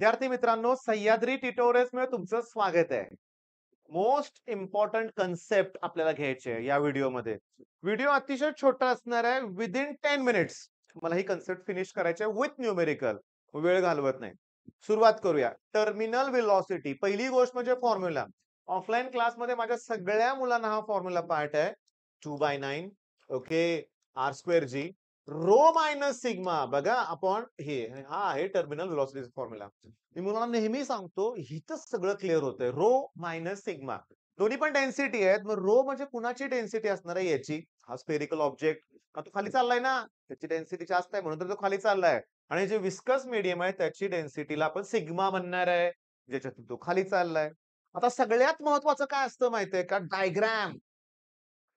विद्यार्थी मित्रांनो, सह्याद्री ट्युटोरियल्स मध्ये तुमचं स्वागत आहे. मोस्ट इम्पॉर्टंट कन्सेप्ट आपल्याला घ्यायचे आहे या व्हिडिओमध्ये. व्हिडिओ अतिशय छोटा असणार आहे. विदिन 10 मिनिट्स मला ही कन्सेप्ट फिनिश करायची आहे विथ न्यूमेरिकल. वेळ घालवत नाही. सुरुवात करूया. टर्मिनल व्हेलॉसिटी पहिली गोष्ट म्हणजे फॉर्म्युला. ऑफलाईन क्लासमध्ये माझ्या सगळ्या मुलांना हा फॉर्म्युला पाठ आहे. 2/9 okay R square g rho minus sigma बघा आपण हे हा आहे टर्मिनल व्हेलॉसिटीचा फॉर्म्युला. मी मुलांना नेहमी सांगतो हिथंच सगळं क्लिअर होतंय. रो मायनस सिग्मा दोन्ही पण डेन्सिटी आहेत. मग रो म्हणजे कुणाची डेन्सिटी असणार आहे याची. हा स्पेरिकल ऑब्जेक्ट तो खाली चाललाय ना, त्याची डेन्सिटी जास्त आहे म्हणून तर तो खाली चाललाय. आणि जे विस्कस मीडियम आहे त्याची डेन्सिटीला आपण सिग्मा म्हणणार आहे, ज्याच्यातून तो खाली चाललाय. आता सगळ्यात महत्वाचं काय असतं माहितीये का? डायग्राम.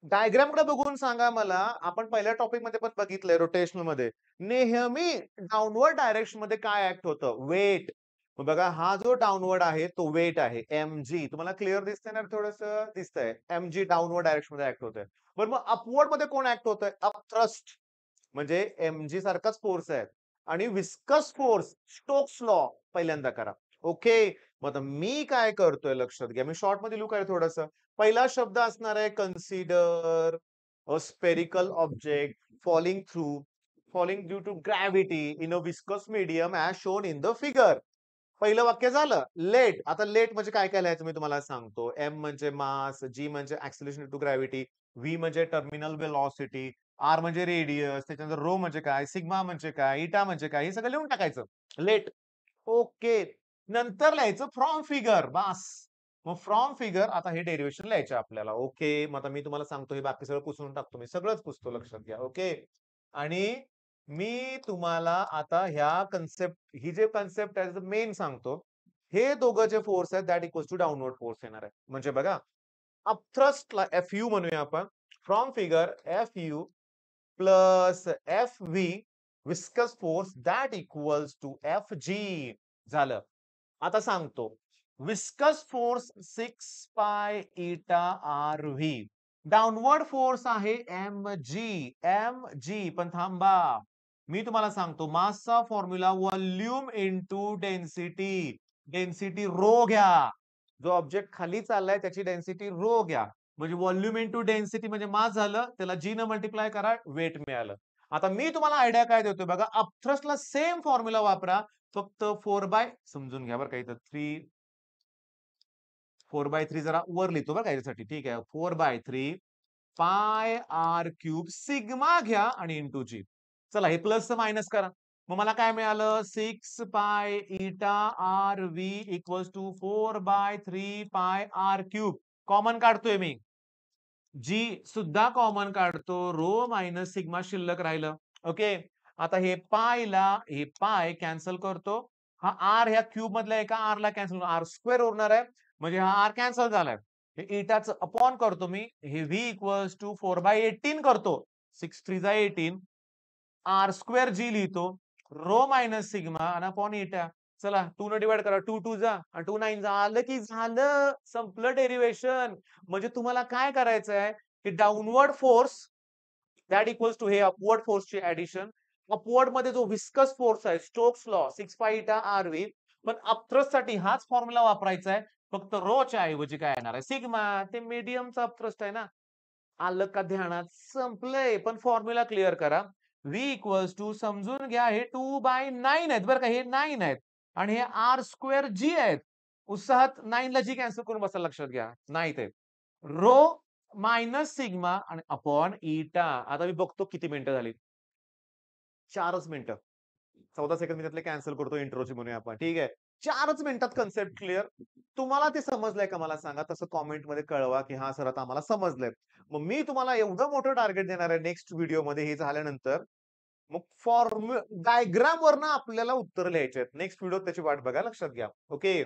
डायग्रामकडे बघून सांगा मला. आपण पहिल्या टॉपिक मध्ये पण बघितलंय रोटेशनल मध्ये. नेहमी डाऊनवर्ड डायरेक्शन मध्ये काय ऍक्ट होतं? वेट. बघा हा जो डाऊनवर्ड आहे तो वेट आहे mg. तुम्हाला क्लिअर दिसतंय ना? थोडस दिसतंय. mg डाऊनवर्ड डायरेक्शन मध्ये ऍक्ट होतंय. बरं मग अपवर्ड मध्ये कोण ऍक्ट होतंय? अपथ्रस्ट. म्हणजे mg सारखाच फोर्स आहे. आणि विस्कस फोर्स स्टोक्स लॉ पहिल्यांदा करा. ओके. मग आता मी काय करतोय लक्षात घ्या. मी शॉर्ट मध्ये लिहू काय थोडस. पहिला शब्द असणार आहे consider a spherical object falling due to gravity in a viscous medium as shown in the figure. पहिलं वाक्य झालं. लेट. आता लेट म्हणजे काय काय लिहायचं मी तुम्हाला सांगतो. एम म्हणजे मास, जी म्हणजे ऍक्सिलरेशन टू ग्रॅव्हिटी, व्ही म्हणजे टर्मिनल वेलॉसिटी, आर म्हणजे रेडियस, त्याच्यानंतर रो म्हणजे काय, सिग्मा म्हणजे काय, इटा म्हणजे काय, हे सगळं लिहून टाकायचं. लेट. ओके. नंतर लिहायचं फ्रॉम फिगर. बास. मग फ्रॉम फिगर आता हे डेरिवेशन लिहायचे आपल्याला. ओके. मग आता मी तुम्हाला सांगतो हे बाकी सगळं पुसून टाकतो. मी सगळंच पुसतो लक्षात घ्या. ओके. आणि मी तुम्हाला आता ह्या कन्सेप्ट ही जे कन्सेप्ट आहे मेन सांगतो. हे दोघं जे फोर्स आहेत that equals to downward force येणार आहे. म्हणजे बघा अपथ्रस्टला Fu म्हणूया आपण. From figure Fu plus Fv viscous force that equals to Fg झालं. आता सांगतो. Viscous force 6 pi eta r v. Downward force आहे mg. पण थांबा. मी तुम्हाला सांगतो मासचा formula volume into density. Density rho घ्या. जो ऑब्जेक्ट खाली चाललाय त्याची डेन्सिटी रो घ्या. म्हणजे व्हॉल्यूम इंटू डेन्सिटी म्हणजे मास झालं. त्याला जी न मल्टिप्लाय करा वेट मिळालं. आता मी तुम्हाला आयडिया काय देतोय बघा. अपथ्रस्टला सेम फॉर्म्युला वापरा. फक्त 4 बाय समजून घ्या बरं का इथं 4/3 जरा वर लिहितो बरं का याच्यासाठी. ठीक आहे. 4/3 पाय आर क्यूब सिग्मा घ्या आणि इंटू जी. चला हे प्लस मायनस करा. मग मला काय मिळालं? 6 pi eta r V equals to 4/3 पाय आर क्यूब. कॉमन काढतोय मी. जी सुद्धा कॉमन काढतो. रो मायनस सिग्मा शिल्लक राहिलं. ओके. आता हे पाय कॅन्सल करतो. हा आर ह्या क्यूब मधल्या एका आर ला कॅन्सल आर स्क्वेअर उरणार आहे. म्हणजे हा आर कॅन्सल झालाय. हे इटाचं अपॉन करतो मी. हे व्ही इक्वल्स टू 4/18 करतो. 6 3 जा 18. आर स्क्वेअर जी लिहितो. रो मायनस सिग्मा आणि अपॉन इटा. चला 2 न डिवाइड करा. 2 2 जा आणि 2 9 जा. आलं की झालं. संपलं डेरिवेशन. म्हणजे तुम्हाला काय करायचं आहे की downward force that equals to हे अपवर्ड फोर्सची ऍडिशन. अपवर्ड मध्ये जो विस्कस फोर्स आहे Stokes law 6 pi eta r V. पण अपथ्रस्ट साठी हाच फॉर्म्युला वापरायचा आहे. फक्त रोच्या ऐवजी काय येणार आहे सिग्मा. ते मीडियमचा अपथ्रस्ट आहे ना. आलं का ध्यानात? संपलंय. पण फॉर्म्युला क्लिअर करा. व्ही इक्वल्स टू समजून घ्या हे 2/9 आहेत बरं का. हे 9 आहेत आणि हे आर स्क्वेअर जी आहेत. उत्साहात 9 ला जी कॅन्सल करून बसा लक्षात घ्या. नाही ते रो मायनस सिग्मा आणि अपॉन इटा. आता मी बघतो किती मिनिटं झाली. 4च मिनिटं. 14 सेकंद मी त्यातले कॅन्सल करतो इंट्रोची म्हणूया आपण. ठीक आहे. 4च मिनिटात कन्सेप्ट क्लिअर. तुम्हाला ते समजलंय का मला सांगा. तसं कॉमेंटमध्ये कळवा की हा सर आता आम्हाला समजलंय. मग मी तुम्हाला एवढं मोठं टार्गेट देणार आहे नेक्स्ट व्हिडिओमध्ये हे झाल्यानंतर. मग डायग्राम वरनं आपल्याला उत्तर लिहायचे आहेत. नेक्स्ट व्हिडिओ त्याची वाट बघा लक्षात घ्या. ओके.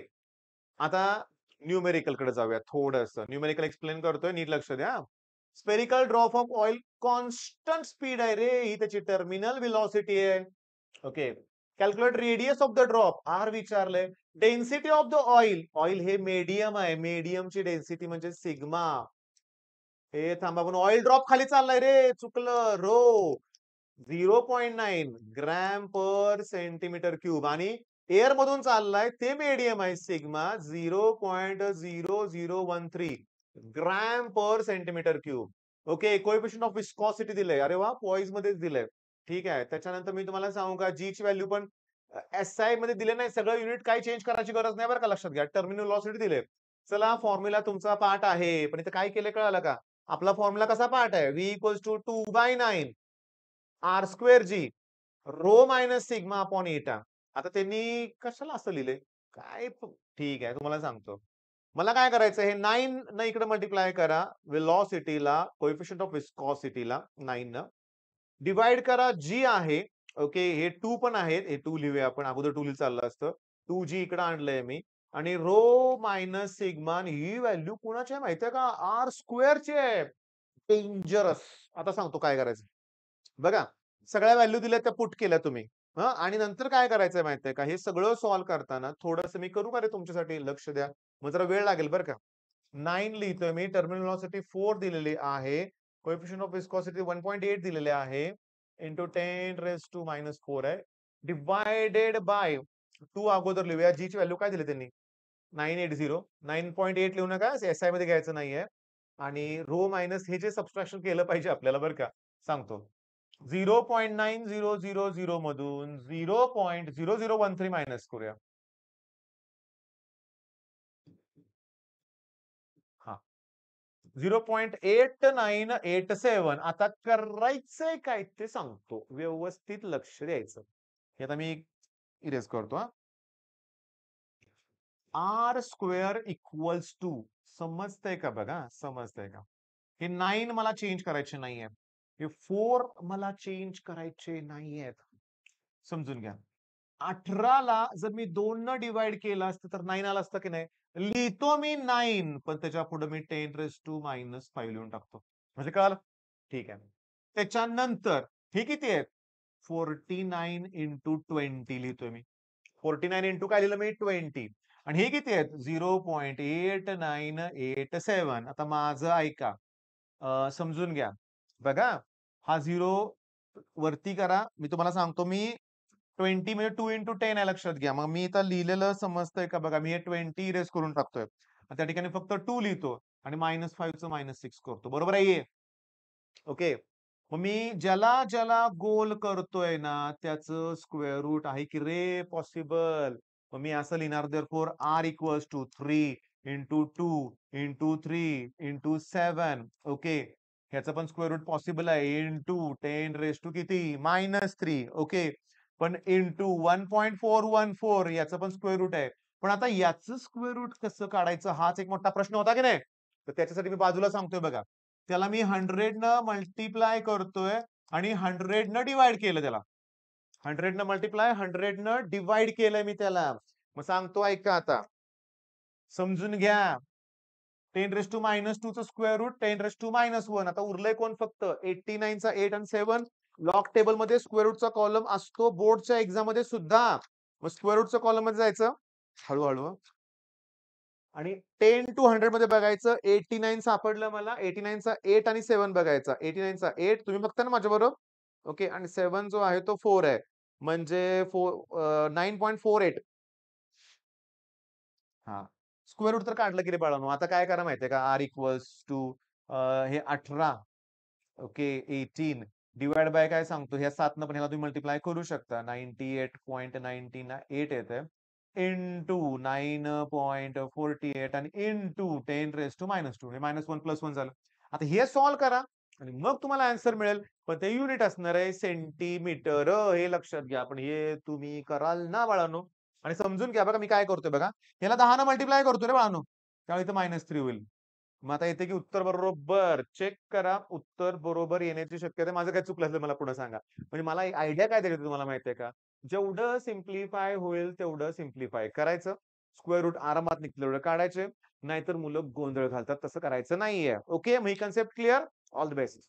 आता न्यूमेरिकल कडे जाऊया थोडंसं. न्यूमेरिकल एक्सप्लेन करतोय नीट लक्ष द्या. Spherical drop of oil constant speed आहे रे. ही त्याची टर्मिनल व्हेलॉसिटी आहे. Okay. Calculate radius of the drop r विचारलंय. Density of the oil. Oil हे मीडियम आहे. मीडियमची डेन्सिटी म्हणजे सिग्मा. हे थांबा पण ऑइल ड्रॉप खाली चाललाय रे. चुकलं. Rho 0.9 gram per centimetre cube आणि एअर मधून चाललाय ते मेडियम आहे sigma 0.0013 gram per centimetre cube. Okay, coefficient of viscosity दिलंय. अरे वा, पॉइज मध्येच दिलंय. ठीक आहे. त्याच्यानंतर मी तुम्हाला सांगू का, जी ची व्हॅल्यू पण एसआय मध्ये दिले नाही. सगळं युनिट काही चेंज करायची गरज नाही बरं का, लक्षात घ्या. टर्मिनल व्हेलॉसिटी दिले. चला, फॉर्म्युला तुमचा पाठ आहे. पण इथे काय केलं कळालं का? आपला फॉर्म्युला कसा पाठ आहे? V equals to 2/9 r square g rho minus sigma upon eta. आता त्यांनी कशाला असं लिहिलंय? ठीक आहे, तुम्हाला सांगतो. मला काय करायचं, हे 9 न इकडे मल्टिप्लाय करा वेलॉसिटीला, कोएफिशियंट ऑफ विस्कॉसिटीला 9 न. डिव्हाइड करा जी आहे. ओके, हे 2 पण आहेत. हे 2 लिहूया आपण. अगोदर 2 लिहिलं चाललं असतं. 2G इकडे आणलंय मी. आणि रो मायनस सिग्मा ही व्हॅल्यू कुणाची आहे माहितीये का? आर स्क्वेअरची आहे. डेंजरस. आता सांगतो काय करायचं. बघा, सगळ्या व्हॅल्यू दिल्या त्या पुट केल्या तुम्ही. हं, आणि नंतर काय करायचंय माहितीये का? हे सगळं सॉल्व्ह करताना थोडंसं मी करू का रे तुमच्यासाठी? लक्ष द्या. मग जरा वेळ लागेल बरं का. 9 लिहितोय मी. टर्मिनल व्हेलॉसिटी 4 दिलेली आहे. कोएफिशियंट ऑफ विस्कॉसिटी 1.8 दिलेले आहे. इंटू 10⁻⁻4 आहे. डिव्हायडेड बाय 2 अगोदर लिहूया. जी ची व्हॅल्यू काय दिली त्यांनी? 980. 9.8 लिहू नका. एसआय मध्ये घ्यायचं नाहीये. आणि रो मायनस हे जे सबट्रॅक्शन केलं पाहिजे आपल्याला बरं का. सांगतो. 0.9000 मधून 0.0013 मायनस करूया. हा, 0.8987. आता करायचंय काय ते सांगतो. व्यवस्थित लक्ष द्यायचं. हे आता मी इरेज करतो हा. आर स्क्वेअर इक्वल्स टू, समजतंय का बघा, समजतंय का? हे 9 मला चेंज करायचे नाहीये. हे 4 मला चेंज करायचे नाहीयेत. समजून घ्या. 18 ला जर मी 2 न डिव्हाइड केलं असतं तर 9 आलं असतं की नाही? लिहितो मी 9, पण त्याच्या पुढे मी 10⁻⁻5 लिहून टाकतो. म्हणजे कळालं? ठीक आहे. त्याच्यानंतर हे किती आहेत? 49 इंटू 20 लिहितोय मी. 49 इंटू काय लिहिलं मी? 20. आणि हे किती आहेत? 0.8987. आता माझं ऐका. समजून घ्या. बघा, हा 0 वरती करा. मी तुम्हाला सांगतो, मी 20 म्हणजे 2 इंटू 10 आहे, लक्षात घ्या. मग मी इथं लिहिलेलं समजतंय का बघा. मी हे 20 इरेज करून टाकतोय. त्या ठिकाणी फक्त 2 लिहितो आणि -5 चं -6 करतो. बरोबर आहे हे? ओके. मग मी ज्याला ज्याला गोल करतोय ना, त्याचं स्क्वेअर रूट आहे की रे पॉसिबल. मग मी असं लिहिणार, therefore r equals to 3 into 2 into 3 into 7. Okay. ह्याचं पण स्क्वेअर रूट पॉसिबल आहे. इंटू 10 किती? -3. ओके. पण इंटू 1.414 याचं पण स्क्वेअर रूट आहे. पण आता याचं स्क्वेअर रूट कसं काढायचं हाच एक मोठा प्रश्न होता की नाही? तर त्याच्यासाठी मी बाजूला सांगतोय बघा. त्याला मी 100 न मल्टिप्लाय करतोय आणि 100 न डिव्हाइड केलं त्याला. 100 न मल्टिप्लाय, 100 न डिव्हाइड केलंय मी त्याला. मग सांगतो ऐका आता. समजून घ्या. 10⁻⁻2 चं स्क्वेअर रूट 10⁻⁻1. आता उरलंय कोण फक्त? 89 चा 8 आणि 7. लॉग टेबल मध्ये स्क्वेअर रूटचा कॉलम असतो बोर्डच्या एक्झाम मध्ये सुद्धा. मग स्क्वेअर रूटच्या कॉलम मध्ये जायचं हळूहळू. आणि 10 टू 100 मध्ये बघायचं. 89 सापडलं मला. 89 चा 8 आणि 7 बघायचा. 89 चा 8 तुम्ही बघता ना माझ्याबरोबर? ओके. आणि 7 जो आहे तो 4 आहे. म्हणजे 9.48. हां. स्क्वेअर रूट तर काढलं की रे बाळांनो. आता काय करा माहितीये का? आर इक्वल्स टू हे 18. ओके. 18 डिव्हाइड बाय काय सांगतो? ह्या 7 न पण ह्याला तुम्ही मल्टिप्लाय करू शकता. 98.98 येतंय. इंटू 9.48 आणि इंटू 10⁻⁻2. हे -1 +1 झालं. आता हे सॉल्व्ह करा आणि मग तुम्हाला आन्सर मिळेल. पण ते युनिट असणार आहे सेंटीमीटर. हे लक्षात घ्या. पण हे तुम्ही कराल ना बाळांनो. आणि समजून घ्या बघा, मी काय करतोय बघा. ह्याला 10 न मल्टिप्लाय करतो रे बाळांनो. त्यावेळी इथं -3 होईल. मग आता येते की उत्तर बरोबर. चेक करा. उत्तर बरोबर येण्याची शक्यता आहे. माझं काय चुकलं असेल मला पुढे सांगा. म्हणजे मला एक आयडिया काय द्यायची तुम्हाला माहितीये का? जेवढं सिम्प्लिफाय होईल तेवढं सिम्प्लिफाय करायचं. स्क्वेअर रूट आरामात निघतील तेवढं काढायचे. नाहीतर मुलं गोंधळ घालतात. तसं करायचं नाहीये. ओके. मग ही concept clear? All the best.